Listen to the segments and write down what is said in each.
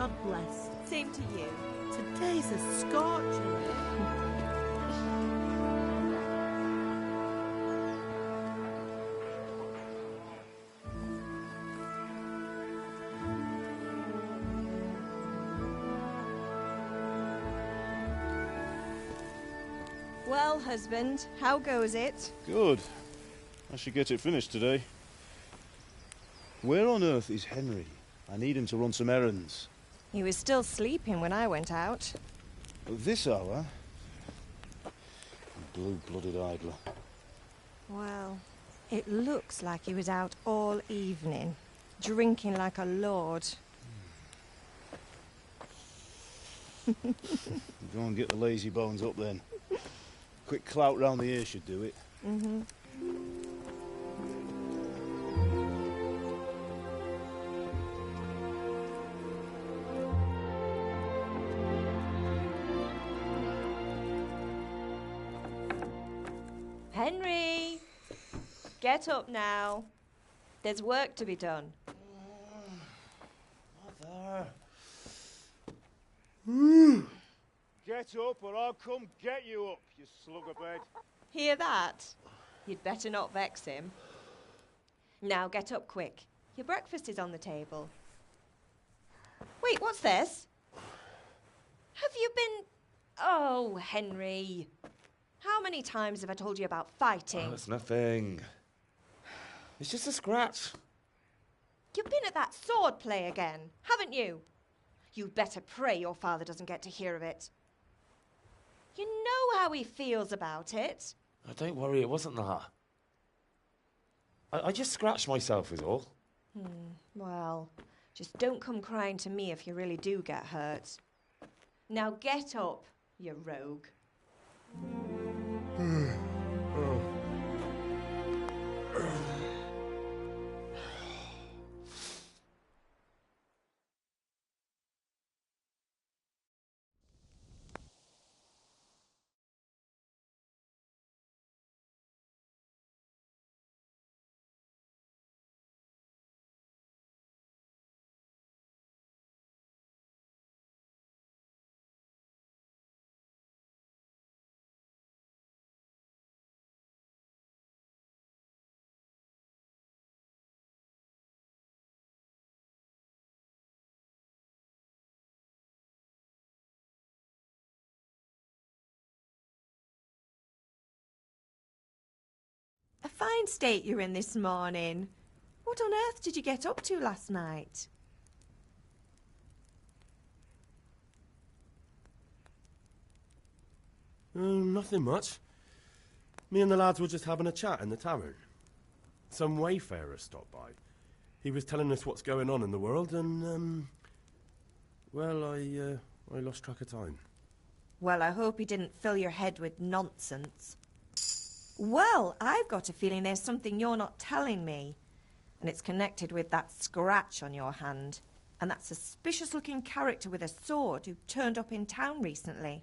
God bless. Same to you. Today's a scorcher. Well, husband, how goes it? Good. I should get it finished today. Where on earth is Henry? I need him to run some errands. He was still sleeping when I went out. At this hour? Blue-blooded idler. Well, it looks like he was out all evening, drinking like a lord. Go and get the lazy bones up then. Quick clout round the ear should do it. Mm-hmm. Henry! Get up now. There's work to be done. Mother. Get up or I'll come get you up, you slug of bed. Hear that? You'd better not vex him. Now get up quick. Your breakfast is on the table. Wait, what's this? Have you been... Oh, Henry. How many times have I told you about fighting? Oh, it's nothing. It's just a scratch. You've been at that sword play again, haven't you? You'd better pray your father doesn't get to hear of it. You know how he feels about it. Oh, don't worry, it wasn't that. I just scratched myself is all. Well, just don't come crying to me if you really do get hurt. Now get up, you rogue. A fine state you're in this morning. What on earth did you get up to last night? Nothing much. Me and the lads were just having a chat in the tavern. Some wayfarer stopped by. He was telling us what's going on in the world and, well, I lost track of time. Well, I hope he didn't fill your head with nonsense. Well, I've got a feeling there's something you're not telling me. And it's connected with that scratch on your hand. And that suspicious-looking character with a sword who turned up in town recently.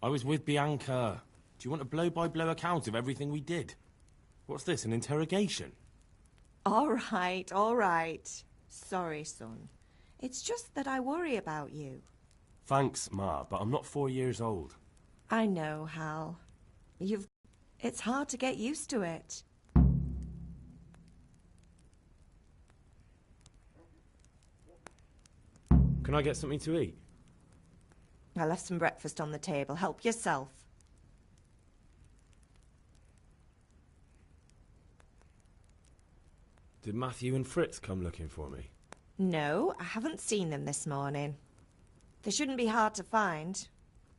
I was with Bianca. Do you want a blow-by-blow account of everything we did? What's this, an interrogation? All right. Sorry, son. It's just that I worry about you. Thanks, Ma, but I'm not 4 years old. I know, Hal. It's hard to get used to it. Can I get something to eat? I left some breakfast on the table. Help yourself. Did Matthew and Fritz come looking for me? No, I haven't seen them this morning. They shouldn't be hard to find.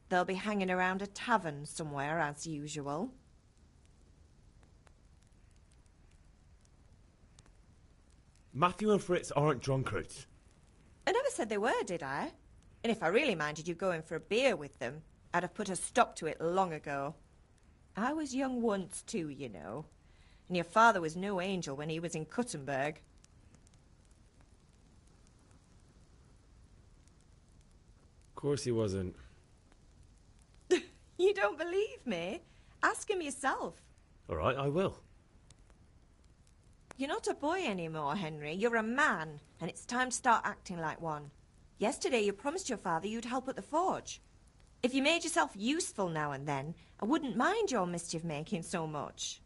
They'll be hanging around a tavern somewhere, as usual. Matthew and Fritz aren't drunkards. I never said they were, did I? And if I really minded you going for a beer with them, I'd have put a stop to it long ago. I was young once too, you know. And your father was no angel when he was in Cuttenberg. course he wasn't. You don't believe me? Ask him yourself. All right, I will. You're not a boy anymore, Henry. You're a man, and it's time to start acting like one. Yesterday you promised your father you'd help at the forge. If you made yourself useful now and then, I wouldn't mind your mischief-making so much.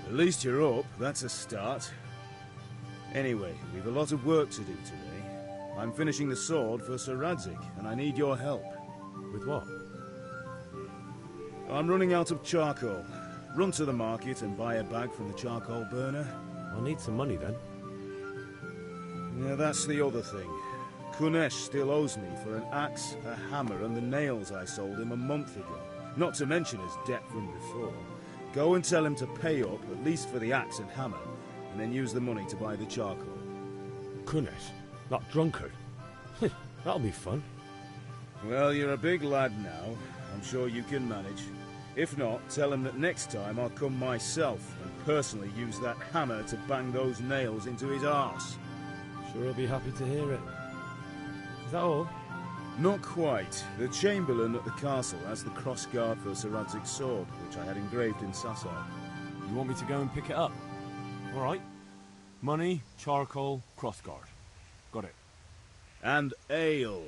At least you're up, that's a start. Anyway, we've a lot of work to do today. I'm finishing the sword for Sir Radzig, and I need your help. With what? I'm running out of charcoal. Run to the market and buy a bag from the charcoal burner. I'll need some money then. Yeah, that's the other thing. Kunesh still owes me for an axe, a hammer, and the nails I sold him a month ago. Not to mention his debt from before. Go and tell him to pay up, at least for the axe and hammer, and then use the money to buy the charcoal. Kunesh, that drunkard. That'll be fun. Well, you're a big lad now. I'm sure you can manage. If not, tell him that next time I'll come myself and personally use that hammer to bang those nails into his arse. Sure he'll be happy to hear it. Is that all? Not quite. The Chamberlain at the castle has the crossguard for Sir Radzig's sword, which I had engraved in Sasau. You want me to go and pick it up? All right. Money, charcoal, crossguard. Got it. And ale.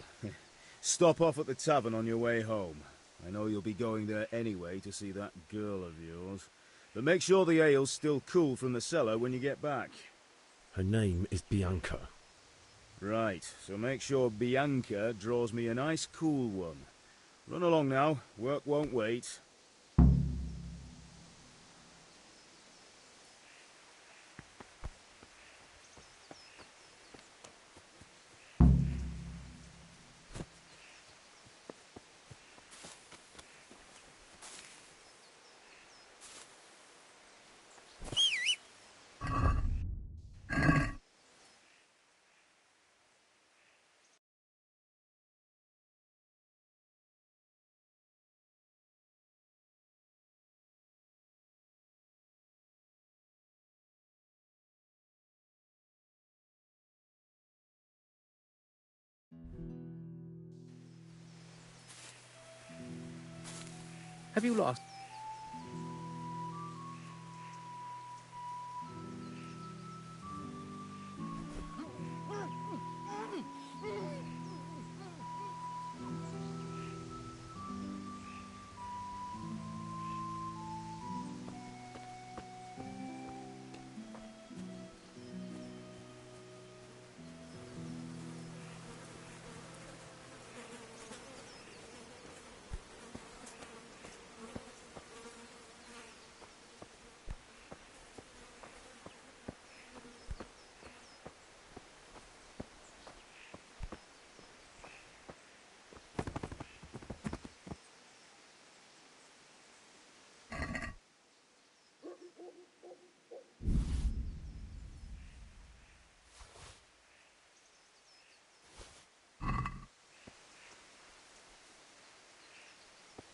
Stop off at the tavern on your way home. I know you'll be going there anyway to see that girl of yours. But make sure the ale's still cool from the cellar when you get back. Her name is Bianca. Right, so make sure Bianca draws me a nice cool one. Run along now, work won't wait. Have you lost?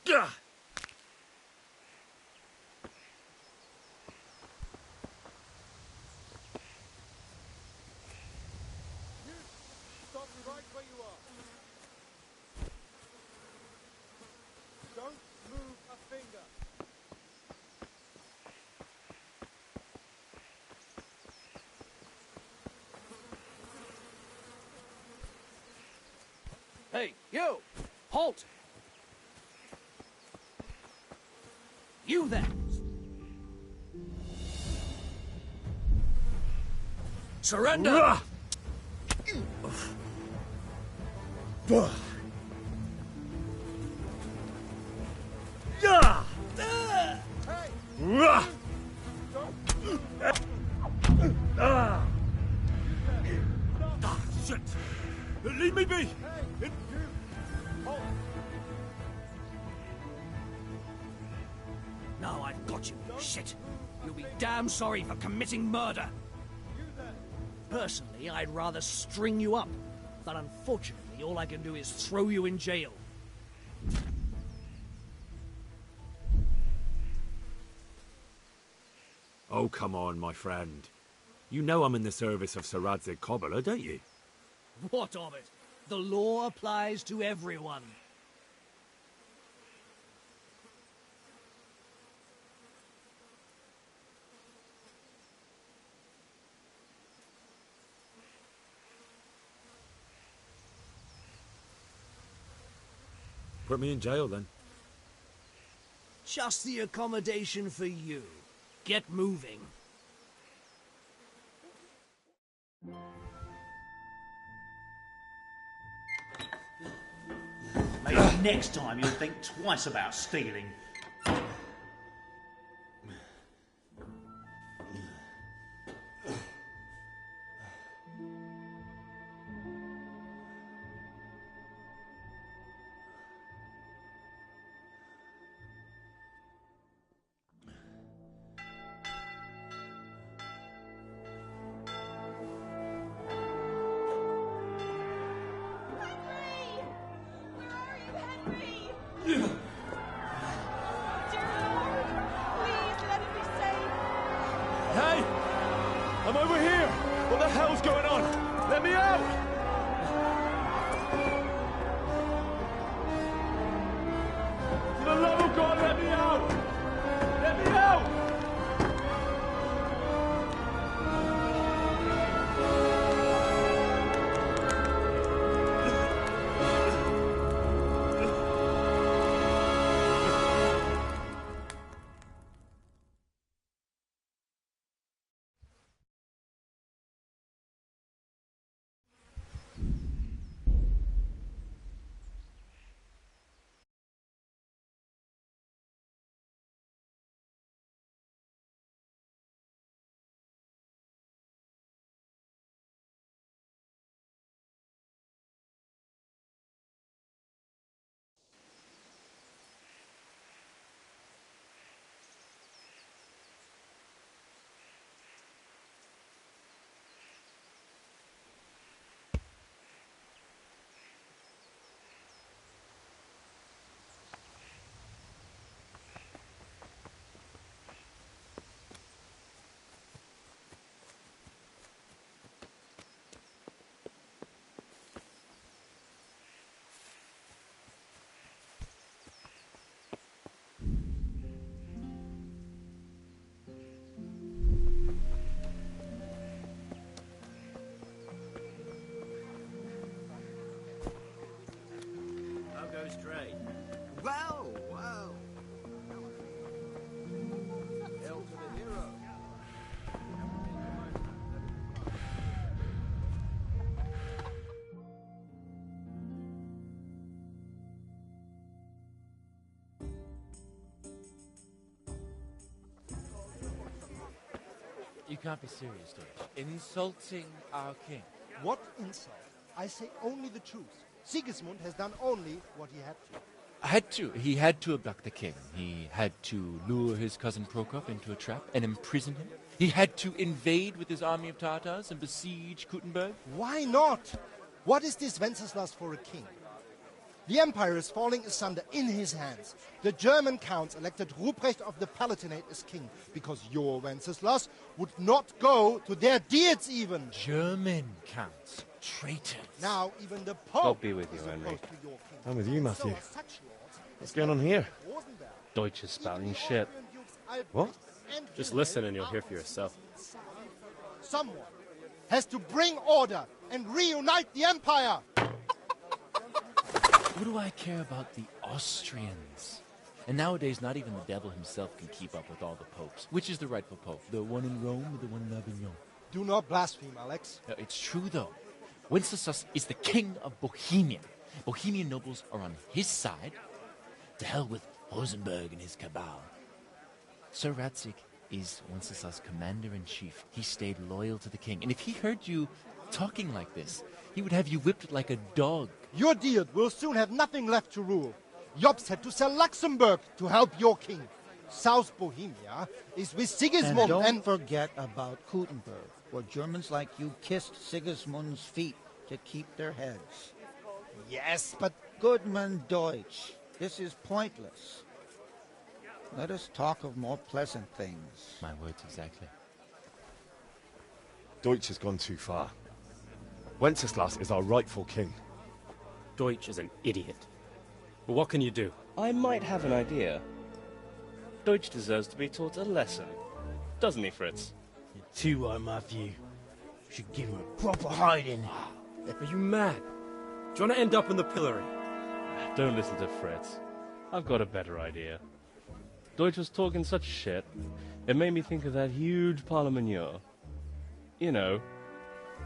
Gah! Stop right where you are. Don't move a finger. Hey, you! Halt! You there! Surrender! Shit! Leave me be! Now I've got you, shit! You'll be damn sorry for committing murder! Personally, I'd rather string you up, but unfortunately all I can do is throw you in jail. Oh, come on, my friend. You know I'm in the service of Sir Radzig Kobyla, don't you? What of it? The law applies to everyone. Put me in jail, then. Just the accommodation for you. Get moving. Maybe next time you'll think twice about stealing. You can't be serious, Deutsch. Insulting our king. What insult? I say only the truth. Sigismund has done only what he had to. He had to abduct the king. He had to lure his cousin Prokop into a trap and imprison him. He had to invade with his army of Tartars and besiege Kuttenberg. Why not? What is this Wenceslas for a king? The empire is falling asunder in his hands. The German counts elected Ruprecht of the Palatinate as king because your Wenceslas would not go to their deeds even. German counts. Traitors. Now even the Pope God be with you, is Henry. opposed to your king. I'm with you, Matthew. So such lords What's going on here? Deutsch is spouting shit. What? Just listen and you'll hear for yourself. Someone has to bring order and reunite the empire. What do I care about the Austrians? And nowadays, not even the devil himself can keep up with all the popes. Which is the rightful pope? The one in Rome or the one in Avignon? Do not blaspheme, Alex. No, it's true, though. Wenceslas is the king of Bohemia. Bohemian nobles are on his side. To hell with Rosenberg and his cabal. Sir Radzik is Wenceslas' commander-in-chief. He stayed loyal to the king. And if he heard you talking like this, he would have you whipped like a dog. Your Diet will soon have nothing left to rule. Jobst had to sell Luxembourg to help your king. South Bohemia is with Sigismund and don't forget about Kuttenberg, where Germans like you kissed Sigismund's feet to keep their heads. Yes, but... Goodman Deutsch, this is pointless. Let us talk of more pleasant things. My words exactly. Deutsch has gone too far. Wenceslas is our rightful king. Deutsch is an idiot. But what can you do? I might have an idea. Deutsch deserves to be taught a lesson. Doesn't he, Fritz? You're too right, Matthew. Should give him a proper hiding. Are you mad? Do you want to end up in the pillory? Don't listen to Fritz. I've got a better idea. Deutsch was talking such shit, it made me think of that huge parliament. You know,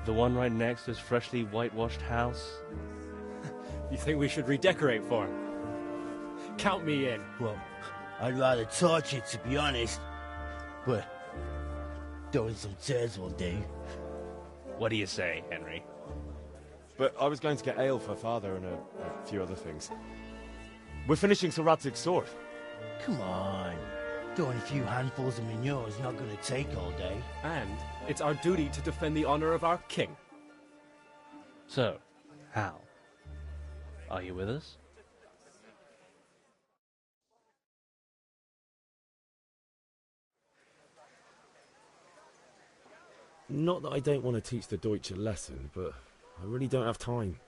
the one right next to his freshly whitewashed house. You think we should redecorate for him? Count me in. Well, I'd rather torch it, to be honest. But throwing some tears will do. What do you say, Henry? But I was going to get ale for father and a few other things. We're finishing Sir Radzig's sword. Come on. Throwing a few handfuls of manure is not going to take all day. And it's our duty to defend the honor of our king. So, Hal, are you with us? Not that I don't want to teach the Deutsch a lesson, but I really don't have time.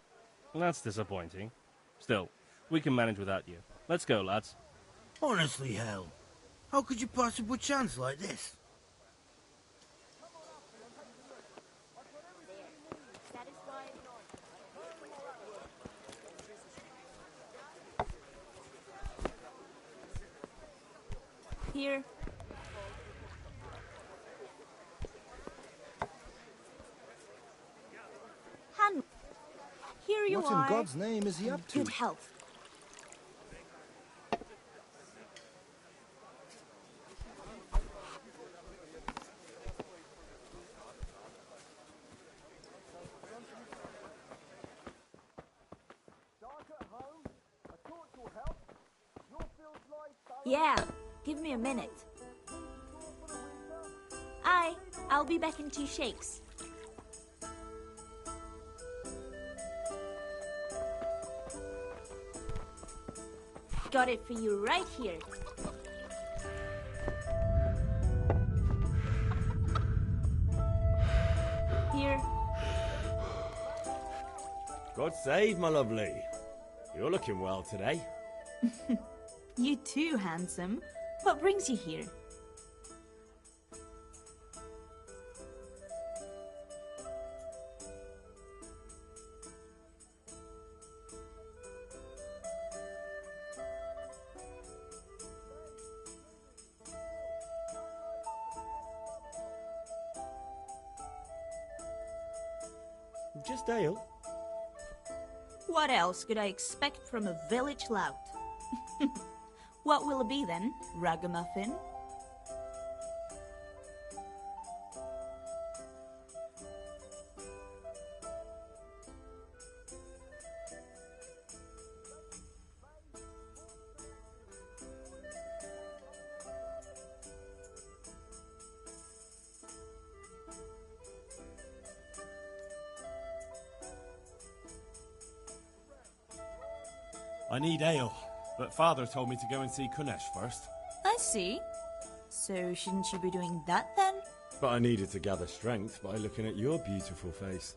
That's disappointing. Still, we can manage without you. Let's go, lads. Honestly, Hal, how could you possibly chance like this? Here. Han, here you What are. in God's name is he up to? Good health. Yeah, give me a minute. I'll be back in 2 shakes. Got it for you right here. Here. God save, my lovely. You're looking well today. You too, handsome. What brings you here? Just ale. What else could I expect from a village lout? What will it be then, ragamuffin? I need ale, but Father told me to go and see Kunesh first. I see. So shouldn't you be doing that then? But I needed to gather strength by looking at your beautiful face.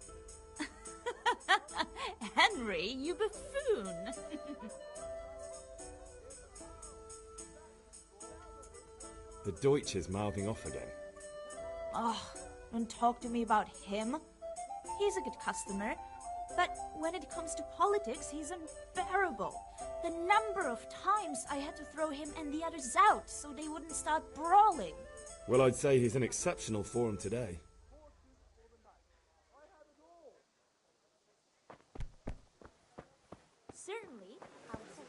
Henry, you buffoon! The Deutsch is mouthing off again. Oh, don't talk to me about him. He's a good customer, but when it comes to politics, he's unbearable. The number of times I had to throw him and the others out so they wouldn't start brawling. Well, I'd say he's in exceptional form today. Certainly, I would say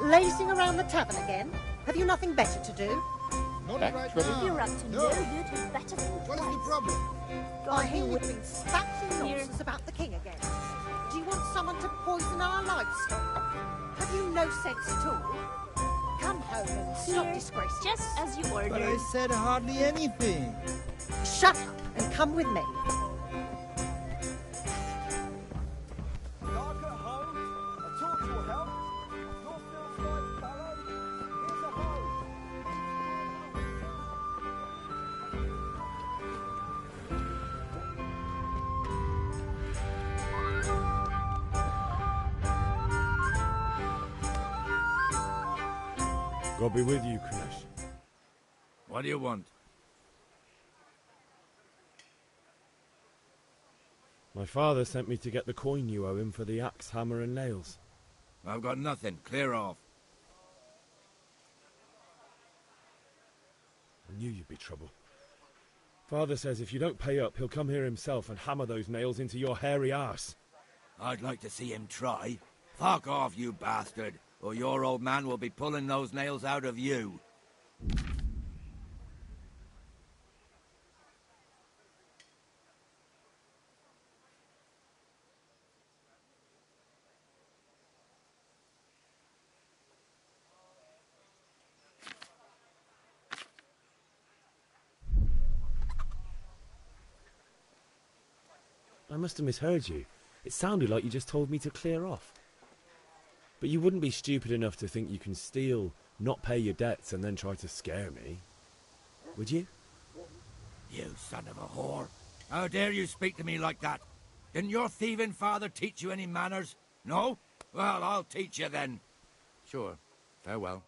Lazing around the tavern again? Have you nothing better to do? Not Back right trouble? now. you're up to no good and better than What is the twice. problem? I hear whipping spats and Here. nonsense about the king again. Do you want someone to poison our livestock? Have you no sense at all? Come home and stop Here, disgracing just us. as you ordered. But I said hardly anything. Shut up and come with me. Dark at home, a torch will help. Your feels like ballow. Here's a hole. God be with you, Kunesh. What do you want? My father sent me to get the coin you owe him for the axe, hammer and nails. I've got nothing. Clear off. I knew you'd be trouble. Father says if you don't pay up, he'll come here himself and hammer those nails into your hairy arse. I'd like to see him try. Fuck off, you bastard, or your old man will be pulling those nails out of you. I must have misheard you. It sounded like you just told me to clear off. But you wouldn't be stupid enough to think you can steal, not pay your debts, and then try to scare me. Would you? You son of a whore. How dare you speak to me like that? Didn't your thieving father teach you any manners? No? Well, I'll teach you then. Sure. Farewell.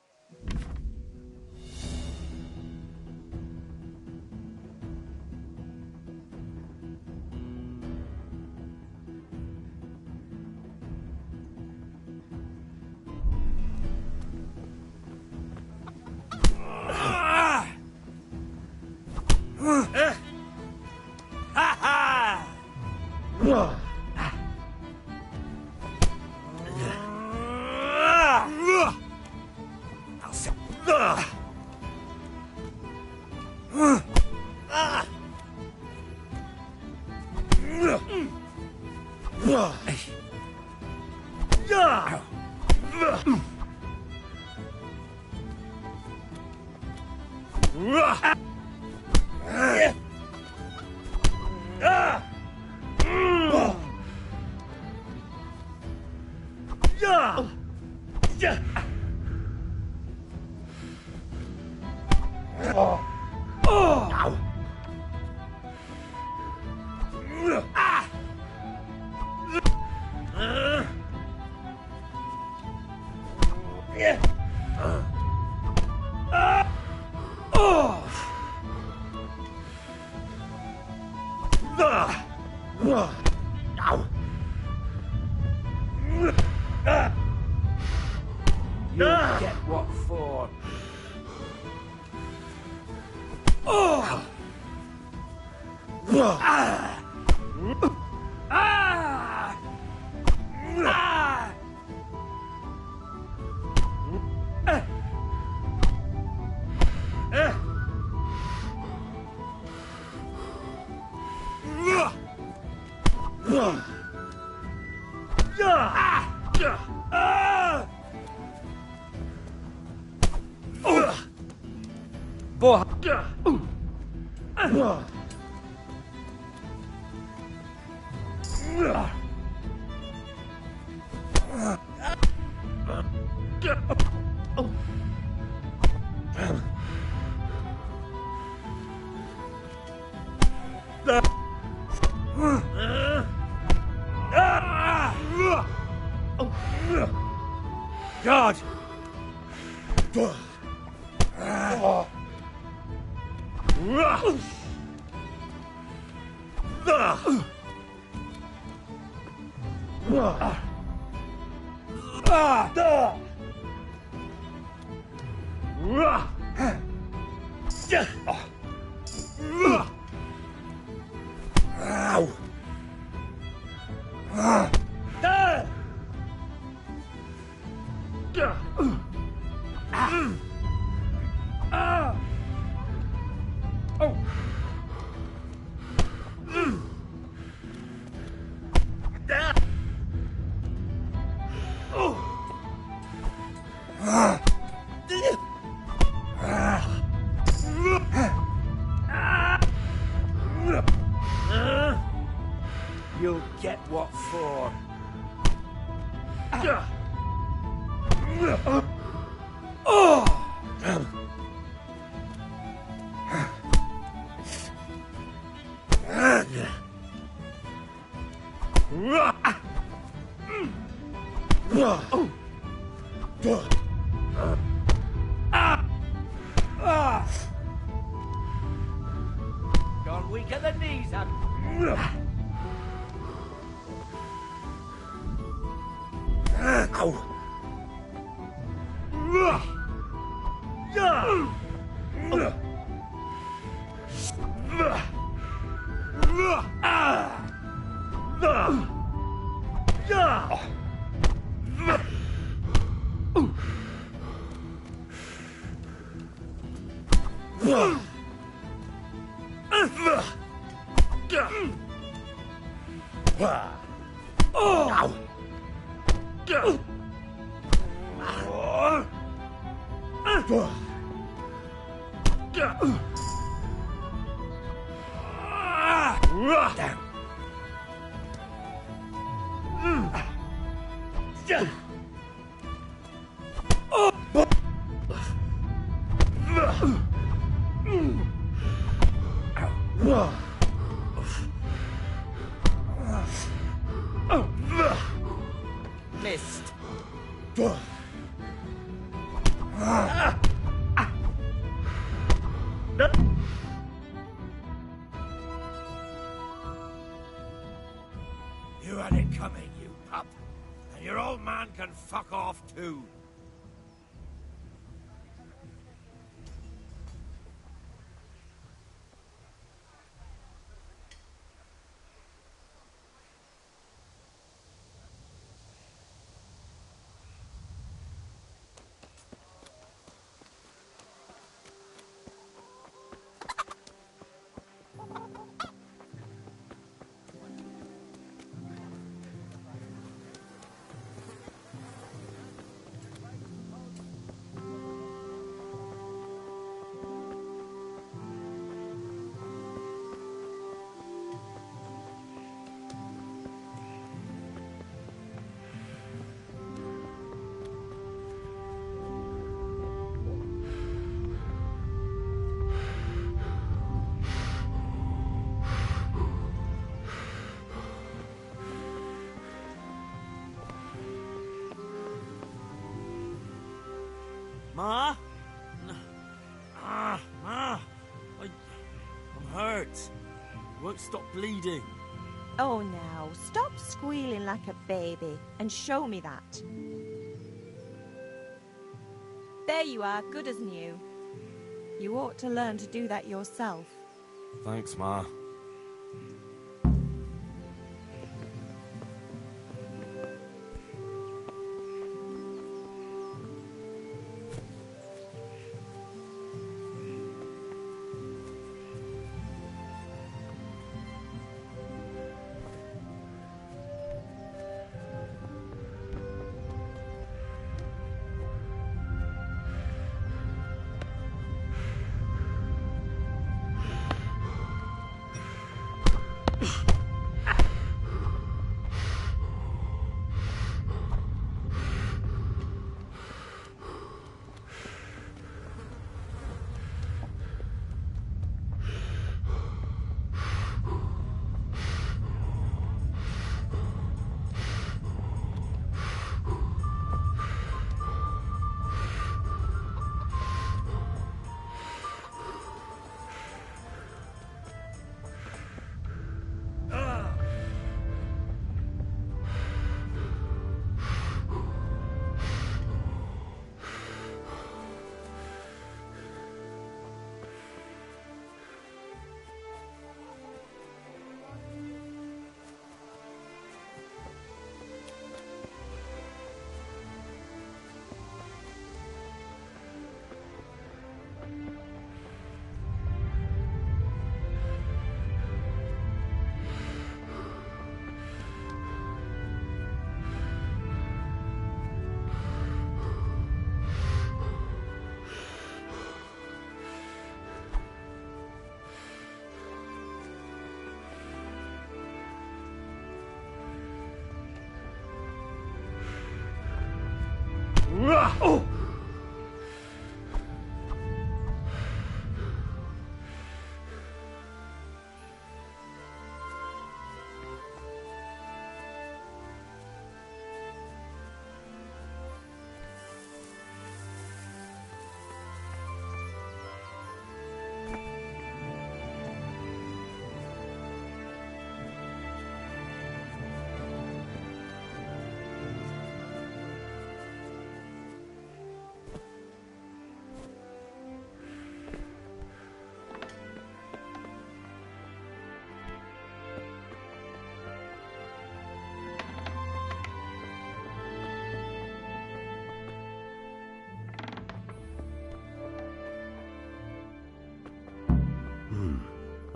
You'll get what for. Boy. God! You'll get what for. Gone weak at the knees, have you? Missed. You had it coming, you pup. And your old man can fuck off too. Ma? Ma! I'm hurt. Won't stop bleeding. Oh, now, stop squealing like a baby and show me that. There you are, good as new. You ought to learn to do that yourself. Thanks, Ma.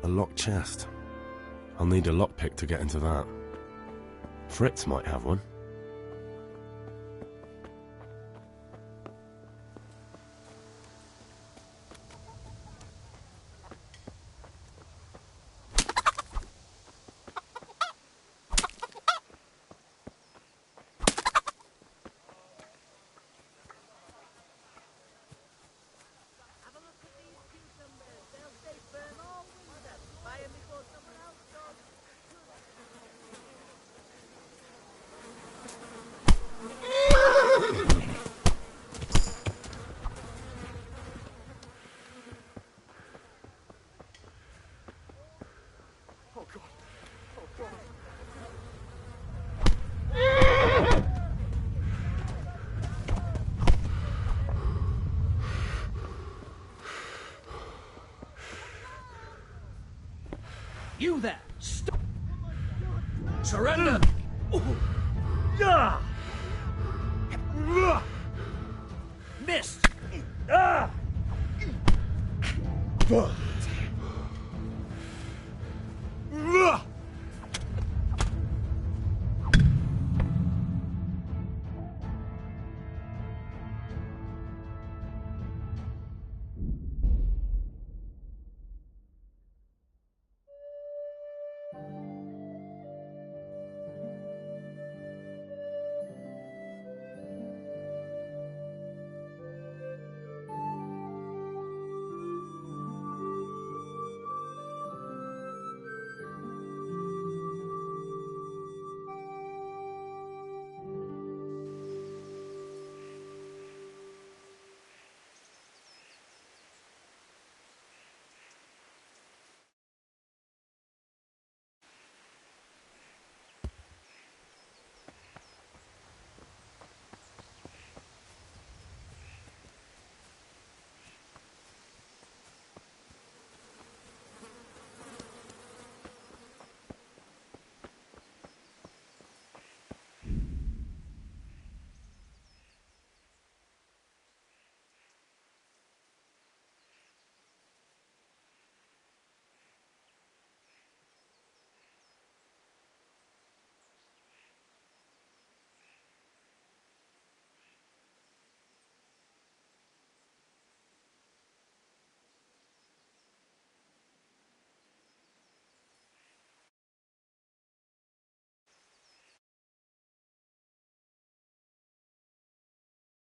A locked chest. I'll need a lockpick to get into that. Fritz might have one.